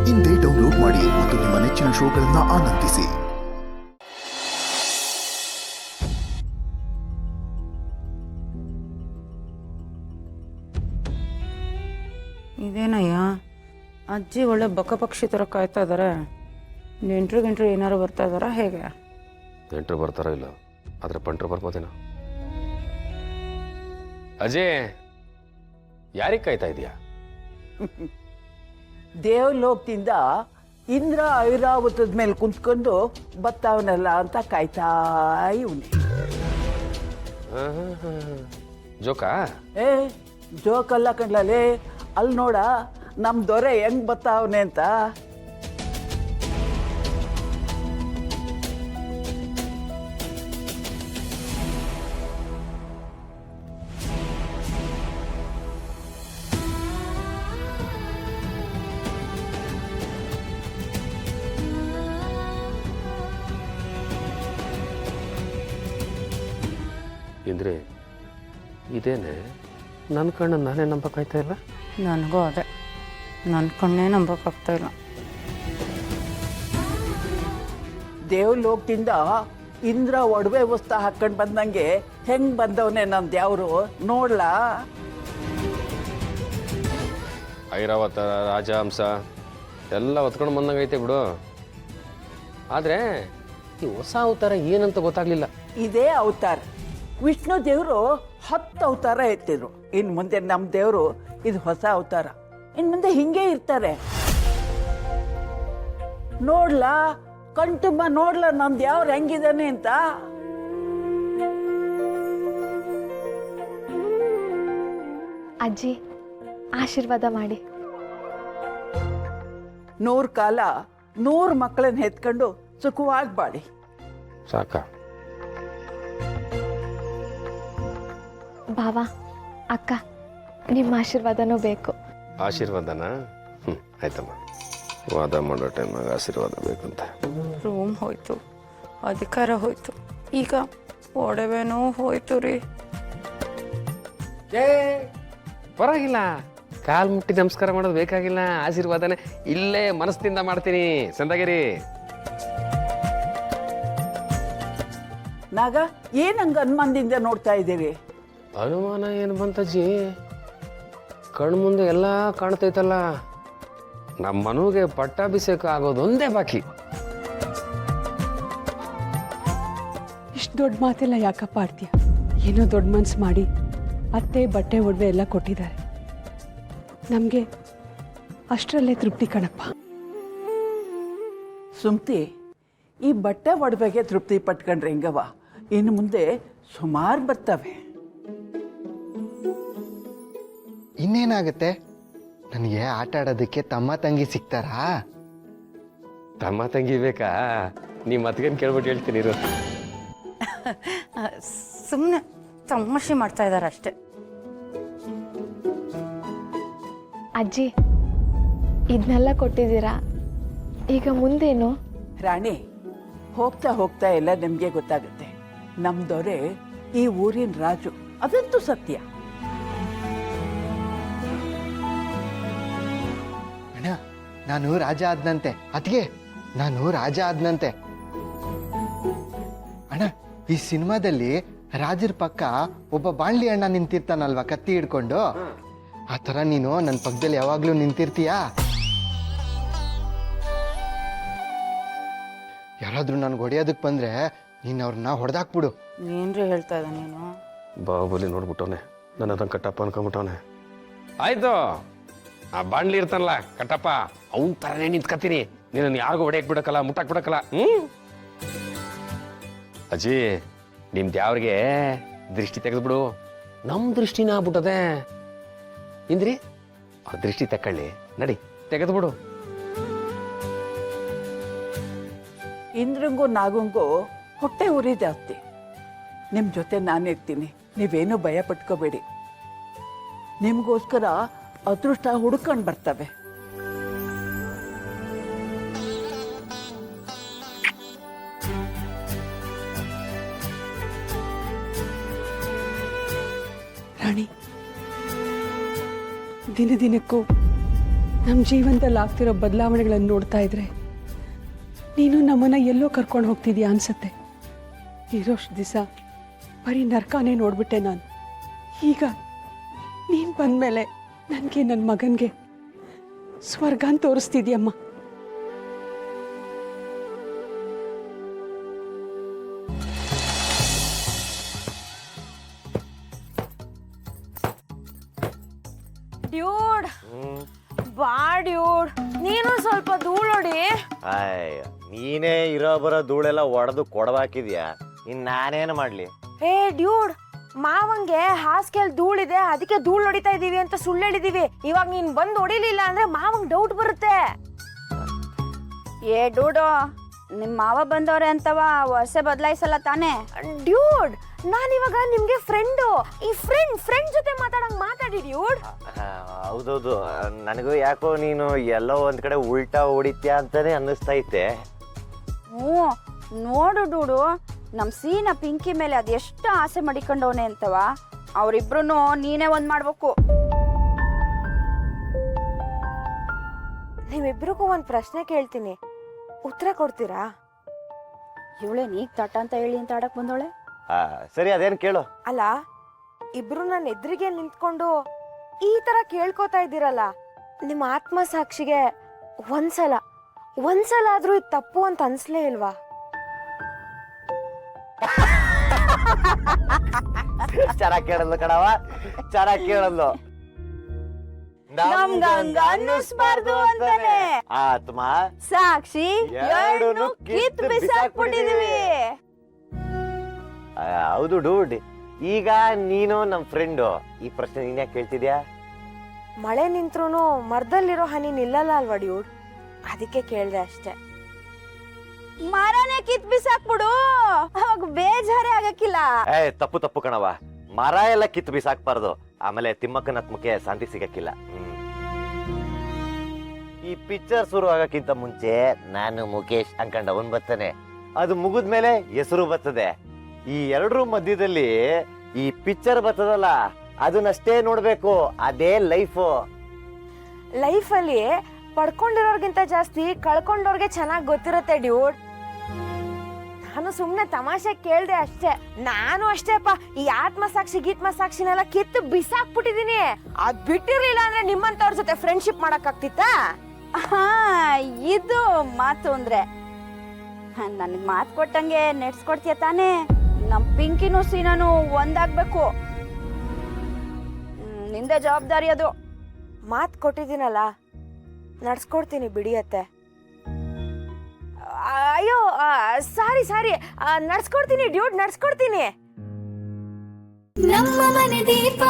ಇಂದೇ ಡೌನ್ಲೋಡ್ ಮಾಡಿ ಮತ್ತು ನಿಮ್ಮ ನೆಚ್ಚಿನ ಶೋಗಳನ್ನು ಆನಂದಿಸಿ. ಇದೇನಯ್ಯ ಅಜ್ಜಿ ಒಳ್ಳೆ ಬಕಪಕ್ಷಿ ಥರ ಕಾಯ್ತಾ ಇದ್ದಾರೆ. ನೆಂಟ್ರು ಏನಾರು ಬರ್ತಾ ಇದ್ದಾರಾ ಹೇಗೆ? ನೆಂಟರು ಬರ್ತಾರೋ ಇಲ್ಲ, ಆದರೆ ಪಂಟ್ರು ಬರ್ಬೋದೇನೋ. ಅಜಯ್, ಯಾರಿಗೆ ಕಾಯ್ತಾ ಇದೆಯಾ? ದೇವಲೋಕದಿಂದ ಇಂದ್ರ ಐರಾವತದ ಮೇಲೆ ಕುಂತ್ಕೊಂಡು ಬತ್ತಾವನಲ್ಲ ಅಂತ ಕಾಯ್ತಾ ಇವನೇ. ಜೋಕಾ? ಜೋಕಲ್ಲ ಕಣ್ಲೇ, ಅಲ್ಲಿ ನೋಡ ನಮ್ಮ ದೊರೆ ಹೆಂಗ್ ಬತ್ತಾವನೆ ಅಂತ. ಇಂದ್ರೆ ಇದೇನೆ ನನ್ನ ಕಣ್ಣು ನಾನೇ ನಂಬಕ್ಕಾಯ್ತಾ ಇಲ್ಲ. ನನಗೂ ಅದೇ, ನನ್ನ ಕಣ್ಣೇ ನಂಬಕ್ಕಾಗ್ತಾ ಇಲ್ಲ. ದೇವಲೋಕದಿಂದ ಇಂದ್ರ ಒಡವೆ ವಸ್ತು ಹಾಕೊಂಡು ಬಂದಂಗೆ ಹೆಂಗ್ ಬಂದವನೇ ನನ್ನ ದೇವ್ರು ನೋಡ್ಲಾ. ಐರಾವತ ರಾಜಹಂಸ ಎಲ್ಲ ಹೊತ್ಕೊಂಡು ಬಂದಂಗೈತೆ ಬಿಡು. ಆದರೆ ಈ ಹೊಸ ಅವತಾರ ಏನಂತ ಗೊತ್ತಾಗ್ಲಿಲ್ಲ. ಇದೇ ಅವತಾರ. ವಿಷ್ಣು ದೇವರು 10 ಅವತಾರ ಎತ್ತಿದ್ರು. ಇನ್ನು ಮುಂದೆ ನಮ್ಮ ದೇವರು ಇದು ಹೊಸ ಅವತಾರ. ಇನ್ನು ಮುಂದೆ ಹಿಂಗೆ ಇರ್ತಾರೆ. ನೋಡ್ಲಾ, ಕಣ್ತುಂಬ ನೋಡ್ಲಾ ನಮ್ಮ ದೇವ್ರು ಹೆಂಗಿದಾನೆ ಅಂತ. ಅಜ್ಜಿ, ಆಶೀರ್ವಾದ ಮಾಡಿ. 100 ಕಾಲ 100 ಮಕ್ಕಳನ್ನ ಎತ್ಕೊಂಡು ಸುಖವಾಗಿ ಬಾಳಿ. ಸಾಕ? ಬಾವಾ, ಅಕ್ಕ, ನಿಮ್ಮ ಆಶೀರ್ವಾದನೂ ಬೇಕು. ಆಶೀರ್ವಾದನ? ಆಯ್ತಮ್ಮ. ವಾದ ಮಾಡೋ ಟೈಮಾಗ ಆಶೀರ್ವಾದ ಬೇಕಂತ. ರೂಮ್ ಹೋಯ್ತು, ಅಧಿಕಾರ ಹೋಯ್ತು, ಈಗ ಒಡವೆನೂ ಹೋಯ್ತು ರೀ. ಪರವಾಗಿಲ್ಲ, ಕಾಲ್ ಮುಟ್ಟಿ ನಮಸ್ಕಾರ ಮಾಡೋದು ಬೇಕಾಗಿಲ್ಲ. ಆಶೀರ್ವಾದನೇ ಇಲ್ಲೇ ಮನಸ್ಸಿಂದ ಮಾಡ್ತೀನಿ. ಸಂದಗಿರಿ ನಾಗ, ಏನಂಗ ಅನುಮಾನದಿಂದ ನೋಡ್ತಾ ಇದ್ದೀರಿ? ಅನುಮಾನ ಏನು ಬಂತಜ್ಜಿ? ಕಣ್ಣು ಮುಂದೆ ಎಲ್ಲ ಕಾಣ್ತೈತಲ್ಲ. ನಮ್ಮ ಮನುಗೆ ಪಟ್ಟಾಭಿಷೇಕ ಆಗೋದೊಂದೇ ಬಾಕಿ. ಇಷ್ಟು ದೊಡ್ಡ ಮಾತೆಲ್ಲ ಯಾಕಪ್ಪ ಆಡ್ತೀಯ? ಏನೋ ದೊಡ್ಡ ಮನ್ಸು ಮಾಡಿ ಅತ್ತೆ ಬಟ್ಟೆ ಒಡವೆ ಎಲ್ಲ ಕೊಟ್ಟಿದ್ದಾರೆ. ನಮಗೆ ಅಷ್ಟರಲ್ಲೇ ತೃಪ್ತಿ ಕಣಪ್ಪ. ಸುಮ್ತಿ, ಈ ಬಟ್ಟೆ ಒಡವೆಗೆ ತೃಪ್ತಿ ಪಟ್ಕೊಂಡ್ರೆ ಹೆಂಗವ? ಇನ್ನು ಮುಂದೆ ಸುಮಾರು ಬರ್ತವೆ. ಇನ್ನೇನಾಗುತ್ತೆ? ನನಗೆ ಆಟ ಆಡೋದಕ್ಕೆ ತಮ್ಮ ತಂಗಿ ಸಿಗ್ತಾರಾ? ತಮ್ಮ ತಂಗಿ ಬೇಕಾ? ನಿಮ್ಮ ಮತ್ಗೇನು ಕೇಳ್ಬಿಟ್ಟು ಹೇಳ್ತೀನಿ ಇರು. ಸುಮ್ಮನೆ ತಮಾಷೆ ಮಾಡ್ತಾ ಇದ್ದಾರೆ ಅಷ್ಟೇ. ಅಜ್ಜಿ, ಇದನ್ನೆಲ್ಲ ಕೊಟ್ಟಿದ್ದೀರಾ, ಈಗ ಮುಂದೇನು? ರಾಣಿ, ಹೋಗ್ತಾ ಹೋಗ್ತಾ ಎಲ್ಲ ನಿಮಗೆ ಗೊತ್ತಾಗುತ್ತೆ. ನಮ್ಮ ದೊರೆ ಈ ಊರಿನ ರಾಜು, ಅದಂತೂ ಸತ್ಯ. ಅಣ್ಣ, ನಾನು ರಾಜ ಆದ್ನಂತೆ. ಅದ್ಗೆ ನಾನು ರಾಜ ಆದ್ನಂತೆ. ಅಣ್ಣ, ಈ ಸಿನಿಮಾದಲ್ಲಿ ರಾಜರ ಪಕ್ಕ ಒಬ್ಬ ಬಾಣ್ಲಿ ಅಣ್ಣ ನಿಂತಿರ್ತಾನಲ್ವಾ ಕತ್ತಿ ಹಿಡ್ಕೊಂಡು, ಆ ಥರ ನೀನು ನನ್ನ ಪಕ್ಕದಲ್ಲಿ ಯಾವಾಗ್ಲೂ ನಿಂತಿರ್ತೀಯಾ? ಯಾರಾದ್ರೂ ನನ್ಗೆ ಹೊಡೆಯೋದಕ್ಕೆ ಬಂದ್ರೆ ನೀನು ಅವ್ರನ್ನ ಹೊಡೆದಾಕ್ಬಿಡು. ಏನ್ರಿ ಹೇಳ್ತಾ ಇದ್ದ ನೀನು? ಬಾಹುಬಲಿ ನೋಡ್ಬಿಟ್ಟವನೆ, ನನ್ನ ಅದನ್ನು ಕಟ್ಟಪ್ಪ ಅನ್ಕೊಂಬಿಟ್ಟವನೆ. ಆಯ್ತು, ಆ ಬಾಣ್ಲಿ ಇರ್ತಾನಲ್ಲ ಕಟ್ಟಪ್ಪ, ಅವನ ಥರನೇ ನಿಂತ್ಕತೀನಿ. ನೀನು ಯಾರಿಗೂ ಹೊಡೆಯಕ್ ಬಿಡಕ್ಕಲ್ಲ, ಮುಟ್ಟಕ್ ಬಿಡಕ್ಕಲ್ಲ. ಅಜ್ಜಿ, ನಿಮ್ದು ಯಾವ್ರಿಗೆ ದೃಷ್ಟಿ ತೆಗೆದ್ಬಿಡು. ನಮ್ಮ ದೃಷ್ಟಿನ ಆಗ್ಬಿಟ್ಟದೆ. ಇಂದ್ರಿ, ಆ ದೃಷ್ಟಿ ತಕೊಳ್ಳಿ, ನಡಿ ತೆಗೆದ್ಬಿಡು. ಇಂದ್ರಂಗೂ ನಾಗಂಗೂ ಹೊಟ್ಟೆ ಉರಿ ಜಾಸ್ತಿ. ನಿಮ್ಮ ಜೊತೆ ನಾನಿರ್ತೀನಿ, ನೀವೇನು ಭಯ ಪಟ್ಕೋಬೇಡಿ. ನಿಮಗೋಸ್ಕರ ಅದೃಷ್ಟ ಹುಡ್ಕೊಂಡು ಬರ್ತವೆ. ರಾಣಿ, ದಿನ ದಿನಕ್ಕೂ ನಮ್ಮ ಜೀವನದಲ್ಲಿ ಆಗ್ತಿರೋ ಬದಲಾವಣೆಗಳನ್ನು ನೋಡ್ತಾ ಇದ್ರೆ ನೀನು ನಮ್ಮನ್ನು ಎಲ್ಲೋ ಕರ್ಕೊಂಡು ಹೋಗ್ತಿದ್ಯಾ ಅನ್ಸುತ್ತೆ. ಇರೋಷ್ಟು ದಿವಸ ಬರೀ ನರ್ಕನೇ ನೋಡ್ಬಿಟ್ಟೆ ನಾನು. ಈಗ ನೀನು ಬಂದಮೇಲೆ ನನಗೆ ನನ್ನ ಮಗನಿಗೆ ಸ್ವರ್ಗನ ತೋರಿಸ್ತಿದ್ಯಮ್ಮ. ಡ್ಯೂಡ್ ಬಾ ಡ್ಯೂಡ್, ನೀನು ಸ್ವಲ್ಪ ಧೂಳೊಡಿ. ಅಯ್ಯ ನೀನೇ ಇರೋ ಬರೋ ಧೂಳೆಲ್ಲ ಒಡೆದು ಕೊಡವಾಕಿದ್ಯಾ, ಇನ್ ನಾನೇನು ಮಾಡ್ಲಿ? ಏ ಡ್ಯೂಡ್, ಮಾವಂಗೆ ಹಾಸಿಗೆಲ್ ಧೂಳಿದೆ, ಅದಕ್ಕೆ ಧೂಳ್ ಹೊಡಿತಾ ಇದೀವಿ ಅಂತ ಸುಳ್ಳು ಹೇಳಿದೀವಿ. ಇವಾಗ ನೀನ್ ಬಂದು ಹೊಡಿಲಿಲ್ಲ ಅಂದ್ರೆ ಮಾವಂಗ್ ಡೌಟ್ ಬರುತ್ತೆ. ಏ ಡೂಡು, ನಿಮ್ಮ ಮಾವ ಬಂದವ್ರೆ ಅಂತವ ವರ್ಷ ಬದಲಾಯಿಸಲ್ಲ ತಾನೇ? ಡ್ಯೂಡ್, ನಾನಿವಾಗ ನಿಮ್ಗೆ ಫ್ರೆಂಡು. ಈ ಫ್ರೆಂಡ್ ಜೊತೆ ಮಾತಾಡಿ ಡ್ಯೂಡ್. ಹೌದೌದು, ನನಗೂ ಯಾಕೋ ನೀನು ಎಲ್ಲೋ ಒಂದ್ ಕಡೆ ಉಲ್ಟಾ ಹೊಡಿತ್ಯಾ ಅಂತಾನೆ ಅನ್ನಿಸ್ತೈತೆ. ಹ್ಞೂ ನೋಡು ಡೂಡು, ನಮ್ಮ ಸೀನ ಪಿಂಕಿ ಮೇಲೆ ಅದೆಷ್ಟು ಆಸೆ ಮಡಿಕೊಂಡವನೆ ಅಂತವ. ಅವರಿಬ್ರು ನೀನೇ ಒಂದ್ ಮಾಡ್ಬೇಕು. ನಿಮ್ಮಿಬ್ರಿಗೂ ಒಂದ್ ಪ್ರಶ್ನೆ ಕೇಳ್ತೀನಿ, ಉತ್ತರ ಕೊಡ್ತೀರಾ? ಇವಳೆ ನೀಗ್ ತಟ ಅಂತ ಹೇಳಿ ಅಂತ ಆಡಕ್ ಬಂದವಳೆ. ಸರಿ, ಅದೇನ್ ಕೇಳು. ಅಲ್ಲ, ಇಬ್ರು ನನ್ನ ಎದುರಿಗೆ ನಿಂತ್ಕೊಂಡು ಈ ತರ ಕೇಳ್ಕೊತಾ ಇದ್ದೀರಲ್ಲ, ನಿಮ್ಮ ಆತ್ಮಸಾಕ್ಷಿಗೆ ಒಂದ್ಸಲ ಆದ್ರೂ ಇದು ತಪ್ಪು ಅಂತ ಅನ್ಸ್ಲೇ ಇಲ್ವಾ? ಚೆನ್ನಾಗ್ ಕೇಳಲ್ಲ ಕಣವ, ಚೆನ್ನಾಗ್ ಕೇಳಲ್ಲ. ನಮ್ಗಂಗ ಅನ್ನಿಸ್ಬಾರ್ದು ಅಂತಾನೆ ಆತ್ಮ ಸಾಕ್ಷಿ ಎರಡನ್ನೂ ಕಿತ್ತು ಬಿಸಾಕ್ಬಿಟ್ಟಿದೀವಿ. ಹೌದು ಡೂಡ್, ಈಗ ನೀನು ನಮ್ ಫ್ರೆಂಡು, ಈ ಪ್ರಶ್ನೆ ನೀನ್ ಯಾಕೆ ಕೇಳ್ತಿದ್ಯಾ? ಮಳೆ ನಿಂತ್ರು ಮರದಲ್ಲಿರೋ ಹನಿ ನಿಲ್ಲಲ್ಲ ಅಲ್ವಾ ಡ್ಯೂಡ್, ಅದಕ್ಕೆ ಕೇಳ್ದೆ ಅಷ್ಟೆ. ಮರನೇ ಕಿತ್ ಬಿಸಾಕ್ಬಿಡು, ಅವಾಗ ಬೇಜಾರೇ ಆಗಕ್ಕಿಲ್ಲ. ತಪ್ಪು ಕಣವ, ಮರ ಎಲ್ಲ ಕಿತ್ತು ಬಿಸಾಕ್ಬಾರ್ದು, ಆಮೇಲೆ ತಿಮ್ಮಕ್ಕನ ಆತ್ಮಕ್ಕೆ ಶಾಂತಿ ಸಿಗಕ್ಕಿಲ್ಲ. ಈ ಪಿಕ್ಚರ್ ಶುರು ಆಗಕ್ಕಿಂತ ಮುಂಚೆ ನಾನು ಮುಖೇಶ್ ಅನ್ಕೊಂಡ ಅವನ್ ಬರ್ತಾನೆ, ಅದು ಮುಗಿದ್ಮೇಲೆ ಹೆಸರು ಬರ್ತದೆ. ಈ ಎರಡರ ಮಧ್ಯದಲ್ಲಿ ಈ ಪಿಕ್ಚರ್ ಬರ್ತದಲ್ಲ, ಅದನ್ನಷ್ಟೇ ನೋಡ್ಬೇಕು, ಅದೇ ಲೈಫಲ್ಲಿ ಪಡ್ಕೊಂಡಿರೋರ್ಗಿಂತ ಜಾಸ್ತಿ ಕಳ್ಕೊಂಡವ್ರಿಗೆ ಚೆನ್ನಾಗಿ ಗೊತ್ತಿರುತ್ತೆ ಡ್ಯೂಡ್. ನಾನು ಸುಮ್ನೆ ತಮಾಷೆ ಕೇಳ್ದೆ ಅಷ್ಟೇ. ನಾನು ಅಷ್ಟೇಪ್ಪ, ಈ ಆತ್ಮಸಾಕ್ಷಿನೆಲ್ಲ ಕಿತ್ತು ಬಿಸಾಕ್ಬಿಟ್ಟಿದೀನಿ. ಅದ್ ಬಿಟ್ಟಿರ್ಲಿಲ್ಲ ಅಂದ್ರೆ ನಿಮ್ಮಂತವ್ರ ಜೊತೆ ಫ್ರೆಂಡ್ಶಿಪ್ ಮಾಡಕ್ ಆಗ್ತಿತ್ತಾ? ಇದು ಮಾತು ಅಂದ್ರೆ ನನ್ಗ್ ಮಾತು ಕೊಟ್ಟಂಗೆ ನೆಡ್ಸ್ಕೊಡ್ತೀಯ ತಾನೇ? ನಮ್ ಪಿಂಕಿನೂ ಸೀನಾನು ಒಂದಾಗ್ಬೇಕು, ನಿಂದೆ ಜವಾಬ್ದಾರಿ ಅದು. ಮಾತ್ ಕೊಟ್ಟಿದ್ದೀನಲ್ಲ, ನಡ್ಸ್ಕೊಡ್ತೀನಿ ಬಿಡಿಯತ್ತೆ. ಅಯ್ಯೋ ಸಾರಿ, ನಡ್ಸ್ಕೊಡ್ತೀನಿ ಡ್ಯೂಡ್, ನಡ್ಸ್ಕೊಡ್ತೀನಿ. ನಮ್ಮ ಮನೆ ದೀಪ